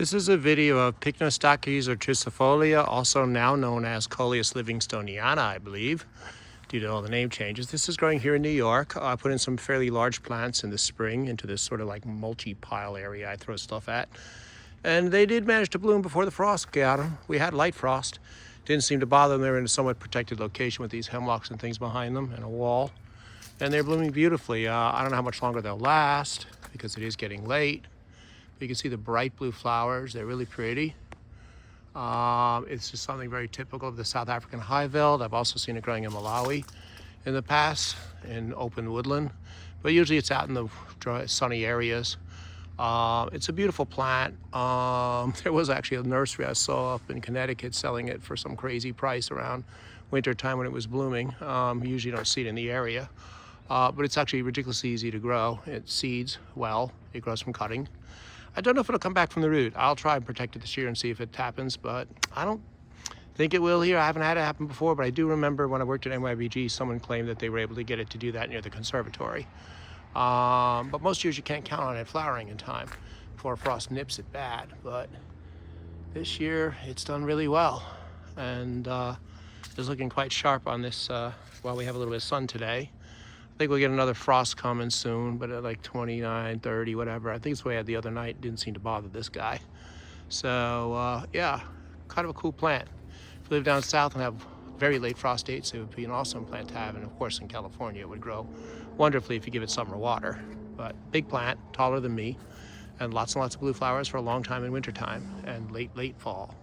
This is a video of Pycnostachys urticifolia, also now known as Coleus livingstonii, I believe, due to all the name changes. This is growing here in New York. I put in some fairly large plants in the spring into this sort of like mulchy pile area I throw stuff at. And they did manage to bloom before the frost got them. We had light frost. Didn't seem to bother them. They were in a somewhat protected location with these hemlocks and things behind them and a wall. And they're blooming beautifully. I don't know how much longer they'll last because it is getting late. You can see the bright blue flowers. They're really pretty. It's just something very typical of the South African highveld. I've also seen it growing in Malawi in the past in open woodland, but usually it's out in the dry, sunny areas. It's a beautiful plant. There was actually a nursery I saw up in Connecticut selling it for some crazy price around winter time when it was blooming. You usually don't see it in the area, but it's actually ridiculously easy to grow. It seeds well. It grows from cutting. I don't know if it'll come back from the root. I'll try and protect it this year and see if it happens, but I don't think it will here. I haven't had it happen before, but I do remember when I worked at NYBG, someone claimed that they were able to get it to do that near the conservatory. But most years you can't count on it flowering in time before frost nips it bad. But this year it's done really well, and it's looking quite sharp on this while we have a little bit of sun today. I think we'll get another frost coming soon, but at like 29, 30, whatever. I think it's the way I had the other night. Didn't seem to bother this guy. So yeah, kind of a cool plant. If you live down south and have very late frost dates, it would be an awesome plant to have. And of course in California, it would grow wonderfully if you give it summer water. But big plant, taller than me, and lots of blue flowers for a long time in wintertime and late fall.